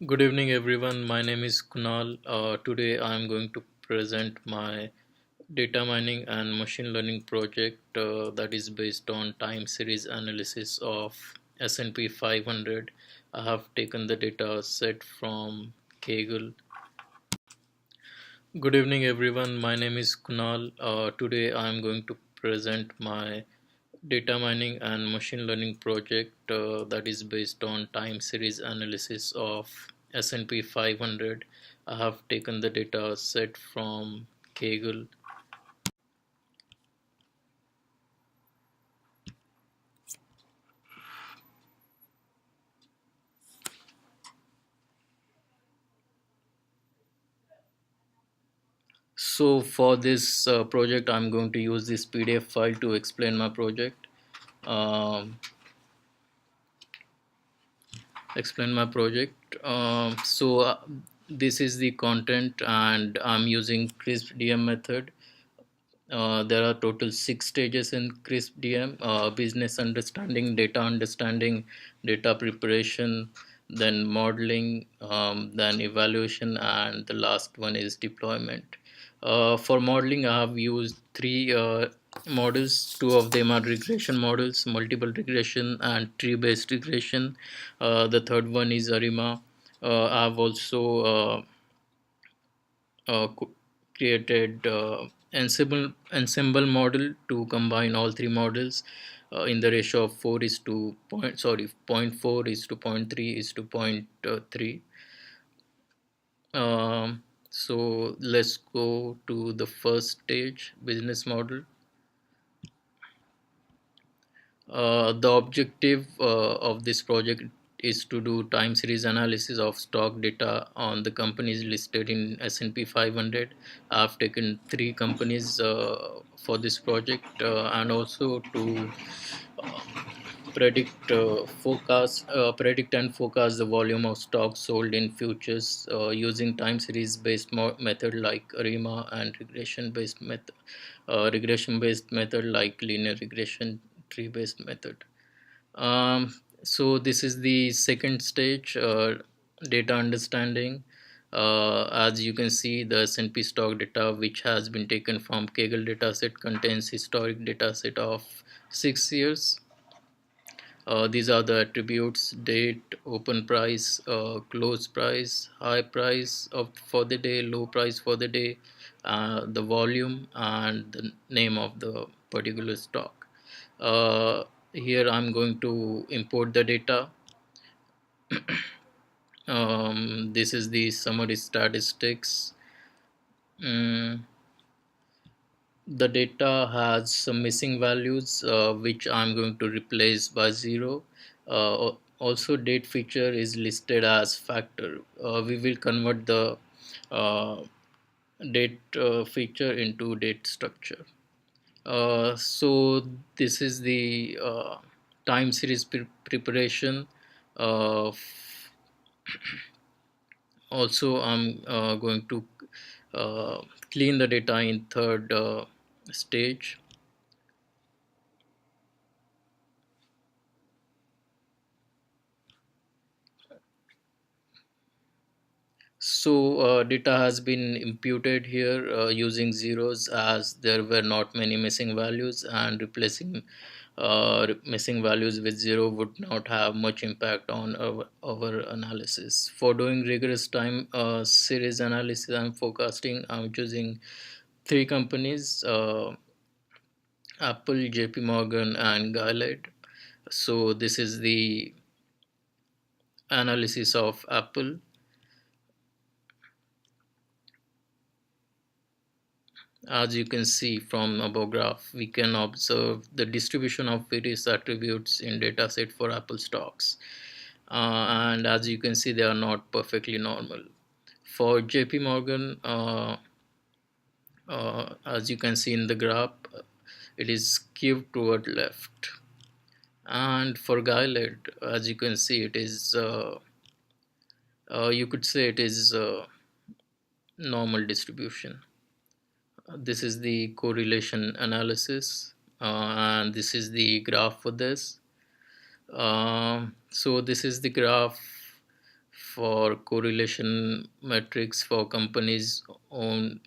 Good evening, everyone. My name is Kunal. Today, I am going to present my data mining and machine learning project that is based on time series analysis of S&P 500. I have taken the data set from Kaggle. Good evening, everyone. My name is Kunal. Today, I am going to present my data mining and machine learning project that is based on time series analysis of S&P 500. I have taken the data set from Kaggle. So for this project, I'm going to use this PDF file to explain my project. Um, explain my project. This is the content, and I'm using CRISP-DM method. There are total 6 stages in CRISP-DM: business understanding, data preparation, then modeling, then evaluation, and the last one is deployment. For modeling, I have used three models. Two of them are regression models: multiple regression and tree-based regression. The third one is ARIMA. I've also created ensemble model to combine all three models in the ratio of 4 is to point sorry point 4 is to point 3 is to point 3. So let's go to the first stage, business model. The objective of this project is to do time series analysis of stock data on the companies listed in S&P 500. I've taken three companies for this project, and also to uh, predict and forecast the volume of stocks sold in futures using time series based method like ARIMA and regression based method like linear regression tree based method. So this is the second stage, data understanding. As you can see, the S&P stock data, which has been taken from Kaggle dataset, contains historic dataset of 6 years. These are the attributes: date, open price, close price, high price for the day, low price for the day, the volume, and the name of the particular stock. Here I'm going to import the data. This is the summary statistics. Mm, the data has some missing values, which I'm going to replace by 0. Also, date feature is listed as factor. We will convert the uh, date feature into date structure. So this is the time series preparation. Uh, Also, I'm going to uh, clean the data in third stage. So data has been imputed here using zeros, as there were not many missing values, and replacing missing values with 0 would not have much impact on our analysis. For doing rigorous time series analysis and forecasting, I'm choosing three companies: Apple, JP Morgan, and Gillette. So this is the analysis of Apple. As you can see from above graph, we can observe the distribution of various attributes in dataset for Apple stocks. And as you can see, they are not perfectly normal. For JP Morgan, as you can see in the graph, it is skewed toward left. And for Gillette, as you can see, it is you could say it is normal distribution. This is the correlation analysis, and this is the graph for this. So this is the graph for correlation metrics for companies own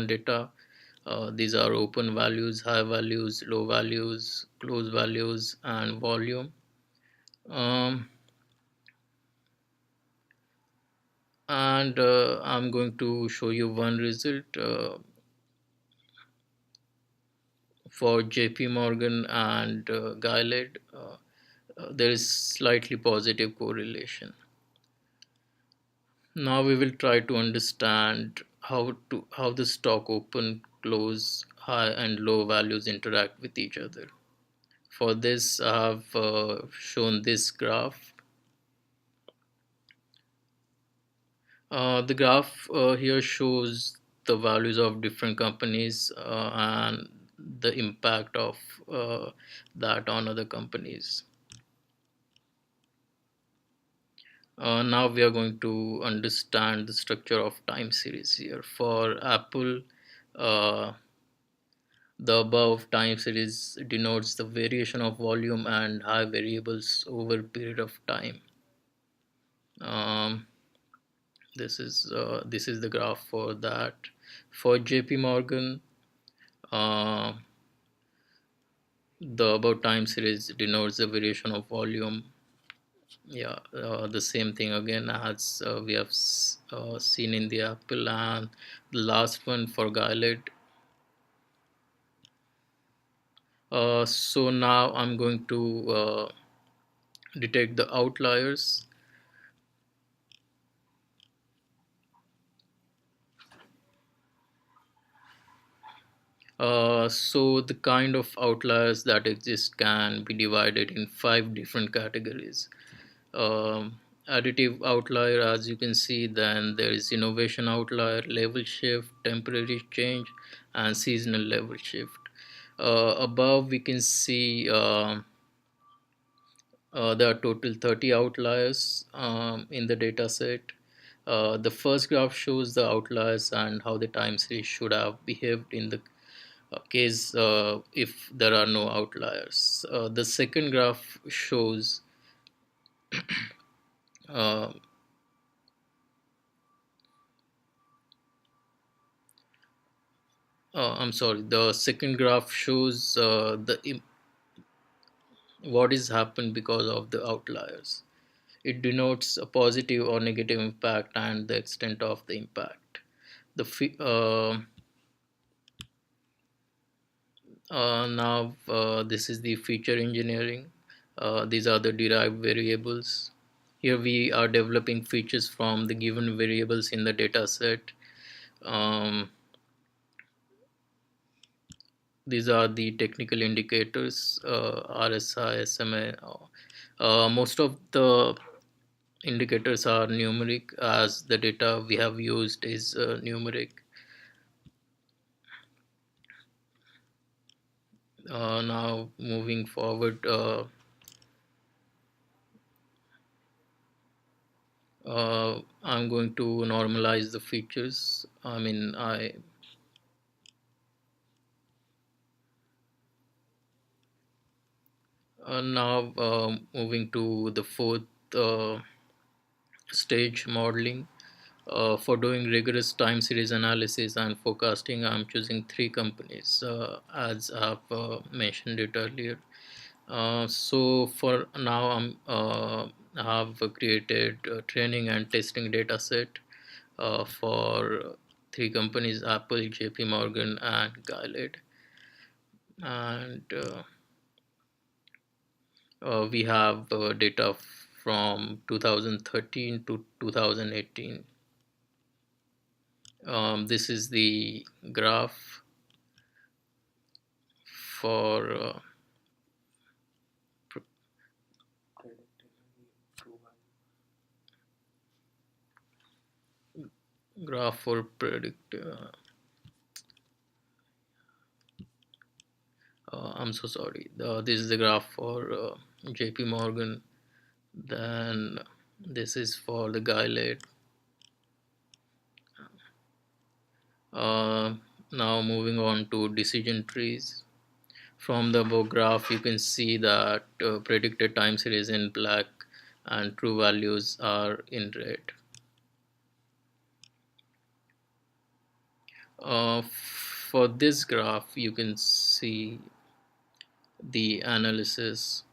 data. These are open values, high values, low values, close values, and volume. Um, and I'm going to show you one result for JP Morgan and Gilead. There is slightly positive correlation. Now we will try to understand how the stock open, close, high and low values interact with each other. For this, I have shown this graph. The graph here shows the values of different companies and the impact of that on other companies. Now we are going to understand the structure of time series here. For Apple, uh, the above time series denotes the variation of volume and high variables over a period of time. Um, this is the graph for that. For JP Morgan, uh, the above time series denotes the variation of volume. Yeah, the same thing again as we have seen in the Apple, and the last one for Gilead. So now I'm going to detect the outliers. So the kind of outliers that exist can be divided in five different categories. Additive outlier, as you can see, then there is innovation outlier, level shift, temporary change, and seasonal level shift. Above we can see there are total 30 outliers in the data set. The first graph shows the outliers and how the time series should have behaved in the case if there are no outliers. The second graph shows uh, I'm sorry. The second graph shows what is happened because of the outliers. It denotes a positive or negative impact and the extent of the impact. Now this is the feature engineering. These are the derived variables. Here we are developing features from the given variables in the data set. Um, these are the technical indicators, RSI, SMA. Most of the indicators are numeric as the data we have used is numeric. Now moving forward, I'm going to normalize the features. I mean, I now moving to the fourth stage, modeling. For doing rigorous time series analysis and forecasting, I'm choosing three companies as I've mentioned it earlier. So for now, I have created a training and testing data set for three companies: Apple, JP Morgan, and Gilead. And we have data from 2013 to 2018. This is the graph for predict. I'm so sorry. This is the graph for JP Morgan. Then this is for the Gilead. Uh, Now moving on to decision trees. From the above graph, you can see that predicted time series in black and true values are in red. For this graph, you can see the analysis.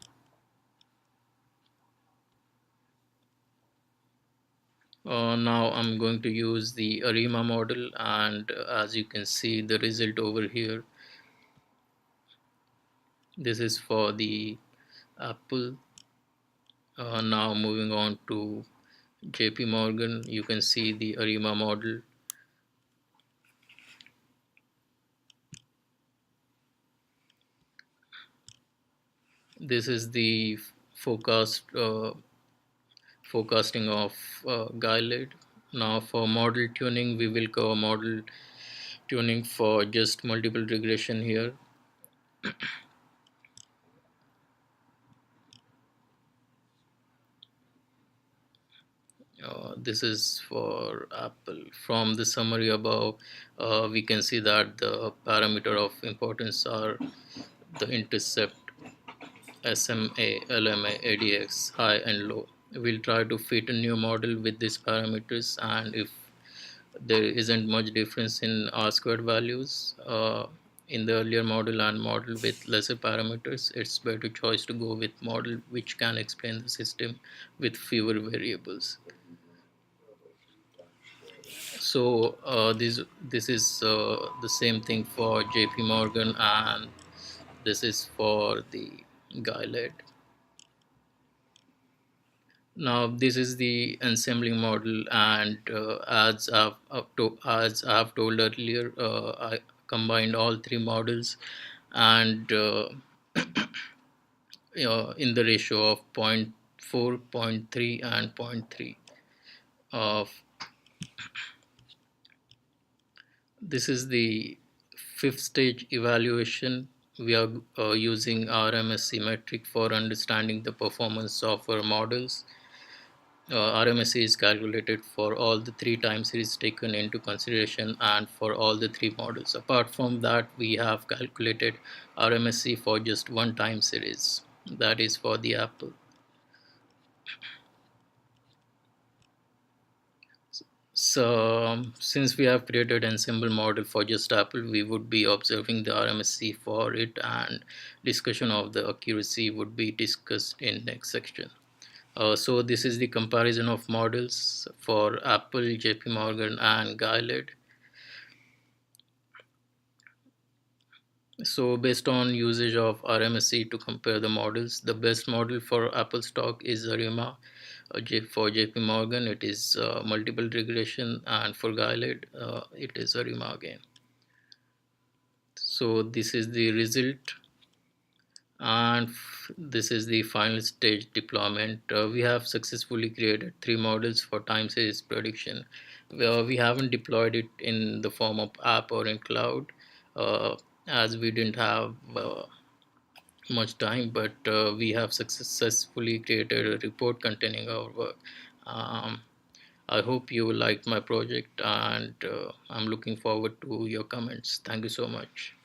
Now I'm going to use the ARIMA model, and as you can see the result over here, this is for the Apple. Now moving on to JP Morgan, you can see the ARIMA model. This is the forecasting of Guided. Now for model tuning, we will cover model tuning for just multiple regression here. This is for Apple. From the summary above, we can see that the parameter of importance are the intercept, SMA, LMA, ADX, high and low. We'll try to fit a new model with these parameters, and if there isn't much difference in R squared values in the earlier model and model with lesser parameters, it's better choice to go with model which can explain the system with fewer variables. So this is the same thing for JP Morgan, and this is for the Guided. Now this is the ensembling model, and as I've told earlier, I combined all three models, and in the ratio of zero point 0.4, zero point 0.3, and zero point 0.3. Of This is the fifth stage evaluation. We are using RMSE metric for understanding the performance of our models. RMSE is calculated for all the three time series taken into consideration and for all the three models. Apart from that, we have calculated RMSE for just one time series, that is for the Apple. So since we have created ensemble model for just Apple, we would be observing the RMSE for it, and discussion of the accuracy would be discussed in next section. So this is the comparison of models for Apple, JP Morgan, and Guided. So based on usage of RMSE to compare the models, the best model for Apple stock is ARIMA. For JP Morgan, it is multiple regression, and for Guided, it is ARIMA again. So this is the result, and this is the final stage deployment. We have successfully created three models for time series prediction. We haven't deployed it in the form of app or in cloud, uh, as we didn't have much time, but we have successfully created a report containing our work. um, I hope you liked my project, and I'm looking forward to your comments. Thank you so much.